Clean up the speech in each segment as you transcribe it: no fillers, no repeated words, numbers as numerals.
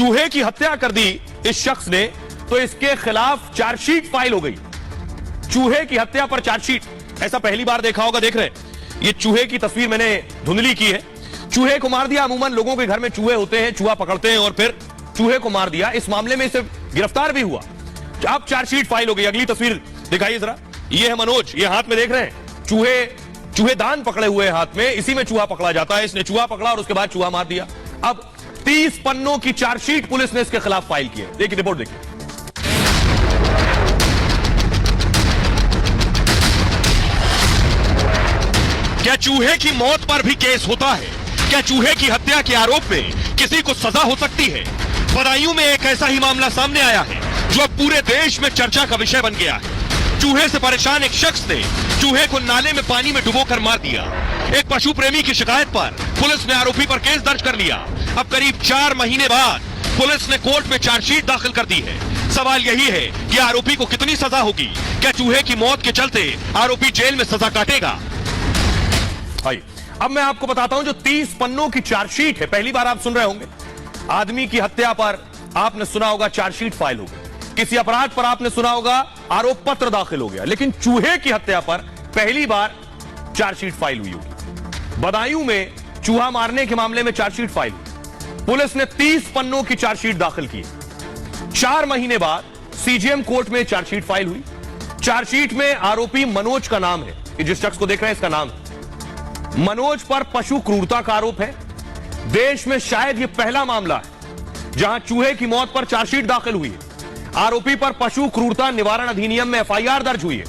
चूहे की हत्या कर दी इस शख्स ने, तो इसके खिलाफ चार्जशीट फाइल हो गई। चूहे की हत्या पर चार्जशीट, ऐसा पहली बार देखा होगा। देख रहे हैं, ये चूहे की तस्वीर मैंने धुंधली की है। चूहे को मार दिया। अमूमन लोगों के घर में चूहे होते हैं, चूहा पकड़ते हैं और फिर चूहे को मार दिया। इस मामले में इसे गिरफ्तार भी हुआ। अब चार्जशीट फाइल हो गई। अगली तस्वीर दिखाइए जरा। ये है मनोज, ये हाथ में देख रहे हैं चूहेदान पकड़े हुए हाथ में, इसी में चूहा पकड़ा जाता है। इसने चूहा पकड़ा और उसके बाद चूहा मार दिया। अब 30 पन्नों की चार्जशीट पुलिस ने इसके खिलाफ फाइल की है। देखिए रिपोर्ट देखिए। क्या चूहे की मौत पर भी केस होता है? क्या चूहे की हत्या के आरोप में किसी को सजा हो सकती है? बदायूं में एक ऐसा ही मामला सामने आया है जो अब पूरे देश में चर्चा का विषय बन गया है। चूहे से परेशान एक शख्स ने चूहे को नाले में पानी में डुबोकर मार दिया। एक पशु प्रेमी की शिकायत पर पुलिस ने आरोपी पर केस दर्ज कर लिया। अब करीब 4 महीने बाद पुलिस ने कोर्ट में चार्जशीट दाखिल कर दी है। सवाल यही है कि आरोपी को कितनी सजा होगी? क्या चूहे की मौत के चलते आरोपी जेल में सजा काटेगा? आइए अब मैं आपको बताता हूं जो 30 पन्नों की चार्जशीट है। पहली बार आप सुन रहे होंगे। आदमी की हत्या पर आपने सुना होगा चार्जशीट फाइल हो गई, किसी अपराध पर आपने सुना होगा आरोप पत्र दाखिल हो गया, लेकिन चूहे की हत्या पर पहली बार चार्जशीट फाइल हुई होगी। बदायूं में चूहा मारने के मामले में चार्जशीट फाइल हुई। पुलिस ने 30 पन्नों की चार्जशीट दाखिल की। 4 महीने बाद सीजेएम कोर्ट में चार्जशीट फाइल हुई। चार्जशीट में आरोपी मनोज का नाम है। ये जिस शख्स को देख रहे हैं इसका नाम है मनोज। पर पशु क्रूरता का आरोप है। देश में शायद यह पहला मामला है जहां चूहे की मौत पर चार्जशीट दाखिल हुई है। आरोपी पर पशु क्रूरता निवारण अधिनियम में एफआईआर दर्ज हुई है।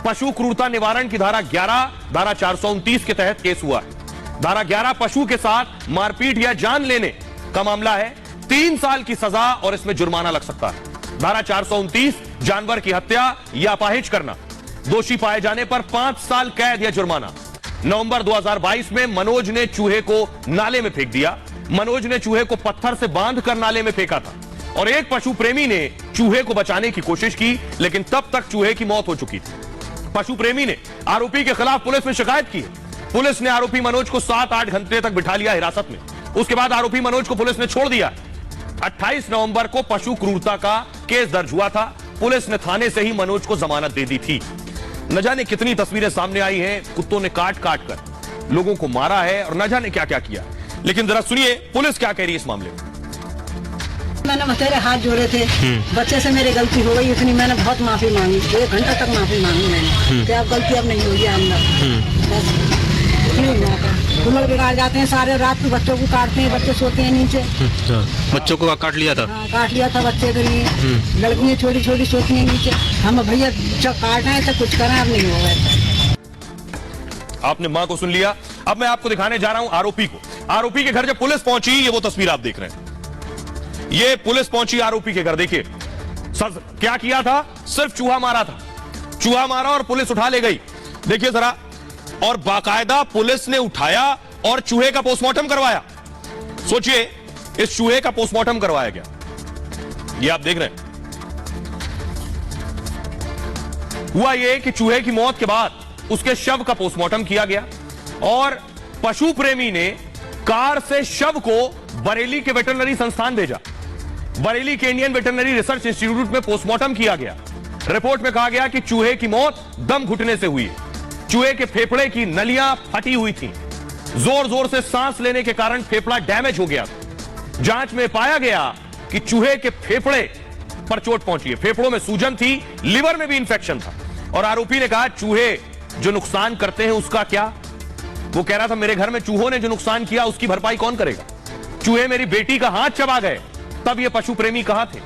पशु क्रूरता निवारण की धारा 11, धारा 429 के तहत केस हुआ है। धारा 11 पशु के साथ मारपीट या जान लेने का मामला है। 3 साल की सजा और इसमें जुर्माना लग सकता है। धारा 429 जानवर की हत्या या अपाहिज करना, दोषी पाए जाने पर 5 साल कैद या जुर्माना। नवंबर 2022 में मनोज ने चूहे को नाले में फेंक दिया। मनोज ने चूहे को पत्थर से बांधकर नाले में फेंका था और एक पशु प्रेमी ने चूहे को बचाने की कोशिश की, लेकिन तब तक चूहे की मौत हो चुकी थी। पशु प्रेमी ने आरोपी के खिलाफ पुलिस में शिकायत की है। पुलिस ने आरोपी मनोज को 7-8 घंटे तक बिठा लिया हिरासत में। उसके बाद आरोपी मनोज को पुलिस ने छोड़ दिया। 28 नवंबर को पशु क्रूरता का केस दर्ज हुआ था। पुलिस ने थाने से ही मनोज को जमानत दे दी थी। न जाने कितनी तस्वीरें सामने आई हैं। कुत्तों ने काट काट कर लोगों को मारा है और न जाने क्या क्या किया। लेकिन जरा सुनिए पुलिस क्या कह रही है इस मामले में। मैंने तेरे हाथ जोड़े थे, बच्चे से मेरी गलती हो गई इतनी, मैंने बहुत माफी मांगी। 1 घंटा तक माफी मांगी मैंने कि अब गलती अब नहीं होगी हमने। बस घुमड़ बिगाड़ जाते हैं सारे रात को, बच्चों को काटते हैं, बच्चे सोते हैं नीचे। बच्चों को काट लिया था? हाँ, काट लिया था बच्चे के लिए। लड़कियां छोटी छोटी सोती हैं नीचे। हम भैया जब काटना है तो कुछ करें, अब नहीं होगा। आपने मां को सुन लिया। अब मैं आपको दिखाने जा रहा हूं आरोपी को। आरोपी के घर जब पुलिस पहुंची, ये वो तस्वीर आप देख रहे हैं। ये पुलिस पहुंची आरोपी के घर। देखिए सर क्या किया था, सिर्फ चूहा मारा था। चूहा मारा और पुलिस उठा ले गई। देखिए जरा, और बाकायदा पुलिस ने उठाया और चूहे का पोस्टमार्टम करवाया। सोचिए, इस चूहे का पोस्टमार्टम करवाया गया। ये आप देख रहे हैं। हुआ ये कि चूहे की मौत के बाद उसके शव का पोस्टमार्टम किया गया और पशु प्रेमी ने कार से शव को बरेली के वेटरनरी संस्थान भेजा। बरेली के इंडियन वेटरनरी रिसर्च इंस्टीट्यूट में पोस्टमार्टम किया गया। रिपोर्ट में कहा गया कि चूहे की मौत दम घुटने से हुई है। चूहे के फेफड़े की नलियां फटी हुई थी। जोर जोर से सांस लेने के कारण फेफड़ा डैमेज हो गया। जांच में पाया गया कि चूहे के फेफड़े पर चोट पहुंची है। फेफड़ों में सूजन थी, लिवर में भी इंफेक्शन था। और आरोपी ने कहा चूहे जो नुकसान करते हैं उसका क्या। वो कह रहा था मेरे घर में चूहों ने जो नुकसान किया उसकी भरपाई कौन करेगा। चूहे मेरी बेटी का हाथ चबा गए। तब ये पशु प्रेमी कहां थे।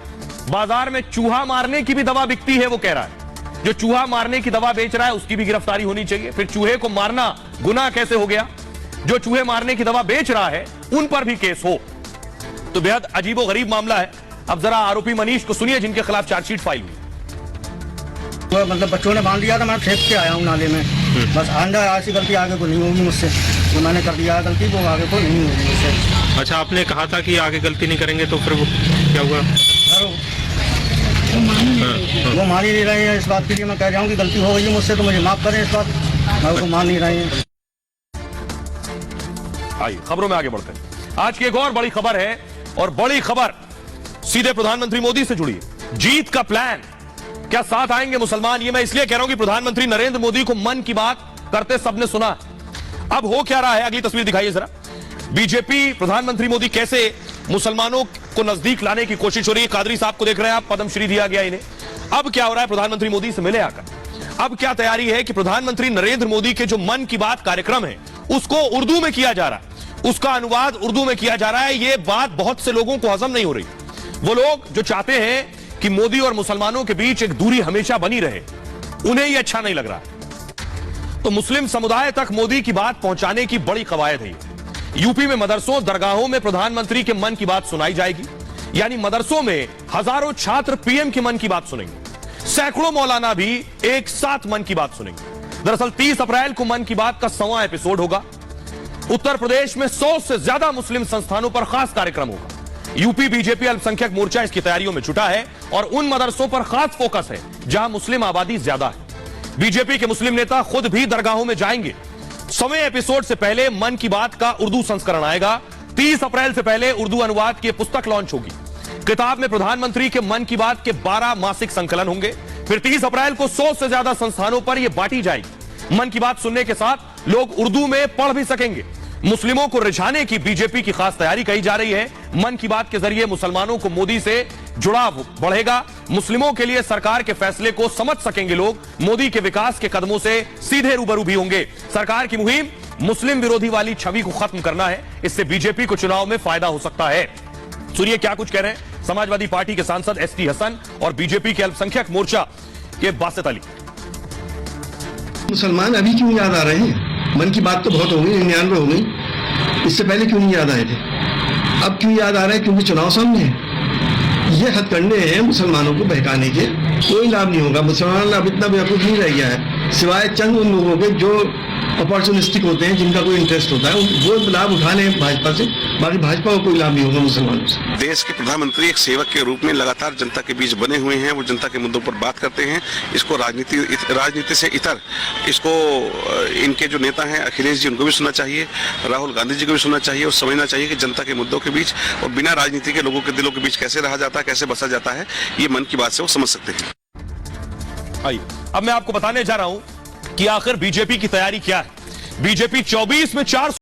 बाजार में चूहा मारने की भी दवा बिकती है, वो कह रहा है। जो चूहा मारने की दवा बेच रहा है उसकी भी गिरफ्तारी होनी चाहिए। फिर चूहे को मारना गुनाह कैसे हो गया। जो चूहे मारने की दवा बेच रहा है उन पर भी केस हो, तो बेहद अजीबोगरीब मामला है। अब जरा आरोपी मनीष को सुनिए जिनके खिलाफ चार्जशीट फाइल हुई। तो मतलब बच्चों ने बांध दिया था, मैं फेंक के आया हूँ नाले में। बस आंदा ऐसी गलती आगे को नहीं होगी मुझसे। जो मैंने कर दिया गलती वो आगे को नहीं होगी मुझसे। अच्छा, आपने कहा था कि आगे गलती नहीं करेंगे, तो फिर वो क्या हुआ? वो मान ही नहीं रहे हैं। इस बात के लिए मैं कह रहा हूँ कि गलती हो गई है मुझसे, तो मुझे माफ करें। इस बात मैं उसको मान नहीं रहे हैं। आइए खबरों में आगे बढ़ते हैं। आज की एक और बड़ी खबर है, और बड़ी खबर सीधे प्रधानमंत्री मोदी से जुड़िए। जीत का प्लान, क्या साथ आएंगे मुसलमान? ये मैं इसलिए कह रहा हूं कि प्रधानमंत्री नरेंद्र मोदी को मन की बात करते सबने सुना। अब हो क्या रहा है, अगली तस्वीर दिखाइए जरा। बीजेपी, प्रधानमंत्री मोदी कैसे मुसलमानों को नजदीक लाने की कोशिश हो रही है। कादरी साहब को देख रहे हैं आप, पद्मश्री दिया गया इन्हें। अब क्या हो रहा है, प्रधानमंत्री मोदी से मिले आकर अब क्या तैयारी है कि प्रधानमंत्री नरेंद्र मोदी के जो मन की बात कार्यक्रम है उसको उर्दू में किया जा रहा है, उसका अनुवाद उर्दू में किया जा रहा है। यह बात बहुत से लोगों को हजम नहीं हो रही। वो लोग जो चाहते हैं कि मोदी और मुसलमानों के बीच एक दूरी हमेशा बनी रहे, उन्हें यह अच्छा नहीं लग रहा। तो मुस्लिम समुदाय तक मोदी की बात पहुंचाने की बड़ी कवायद है। यूपी में मदरसों, दरगाहों में प्रधानमंत्री के मन की बात सुनाई जाएगी। यानी मदरसों में हजारों छात्र पीएम के मन की बात सुनेंगे, सैकड़ों मौलाना भी एक साथ मन की बात सुनेंगे। दरअसल 30 अप्रैल को मन की बात का 100वां एपिसोड होगा। उत्तर प्रदेश में 100 से ज्यादा मुस्लिम संस्थानों पर खास कार्यक्रम होगा। यूपी बीजेपी अल्पसंख्यक मोर्चा इसकी तैयारियों में जुटा है और उन मदरसों पर खास फोकस है जहां मुस्लिम आबादी ज्यादा है। बीजेपी के मुस्लिम नेता खुद भी दरगाहों में जाएंगे। 100वें एपिसोड से पहले मन की बात का उर्दू संस्करण आएगा। 30 अप्रैल से पहले उर्दू अनुवाद की पुस्तक लॉन्च होगी। किताब में प्रधानमंत्री के मन की बात के 12 मासिक संकलन होंगे। फिर 30 अप्रैल को 100 से ज्यादा संस्थानों पर यह बांटी जाएगी। मन की बात सुनने के साथ लोग उर्दू में पढ़ भी सकेंगे। मुस्लिमों को रिझाने की बीजेपी की खास तैयारी कही जा रही है। मन की बात के जरिए मुसलमानों को मोदी से जुड़ाव बढ़ेगा। मुस्लिमों के लिए सरकार के फैसले को समझ सकेंगे लोग। मोदी के विकास के कदमों से सीधे रूबरू भी होंगे। सरकार की मुहिम मुस्लिम विरोधी वाली छवि को खत्म करना है। इससे बीजेपी को चुनाव में फायदा हो सकता है। सुनिए क्या कुछ कह रहे हैं समाजवादी पार्टी के सांसद एसटी हसन और बीजेपी के अल्पसंख्यक मोर्चा के बासित अली। मुसलमान अभी क्यों याद आ रहे हैं? मन की बात तो बहुत हो गई, 99 हो गई, इससे पहले क्यों नहीं याद आए थे? अब क्यों याद आ रहे हैं? क्योंकि चुनाव सामने है। ये हथकंडे हैं मुसलमानों को बहकाने के, कोई लाभ नहीं होगा। मुसलमान अब इतना बेवकूफ नहीं रह गया है, सिवाय चंद उन लोगों के जो अपॉर्चुनिस्टिक होते हैं, जिनका कोई इंटरेस्ट होता है, वो लाभ उठाने भाजपा से। बाकी भाजपा को कोई लाभ नहीं होगा मुसलमानों से। देश के प्रधानमंत्री एक सेवक के रूप में लगातार जनता के बीच बने हुए हैं। वो जनता के मुद्दों पर बात करते हैं। इसको राजनीति से इतर इसको इनके जो नेता हैं अखिलेश जी, उनको भी सुनना चाहिए, राहुल गांधी जी को भी सुनना चाहिए और समझना चाहिए कि जनता के मुद्दों के बीच और बिना राजनीति के लोगों के दिलों के बीच कैसे रहा जाता है, कैसे बसा जाता है। ये मन की बात से वो समझ सकते हैं। आइए अब मैं आपको बताने जा रहा हूं कि आखिर बीजेपी की तैयारी क्या है। बीजेपी 24 में 4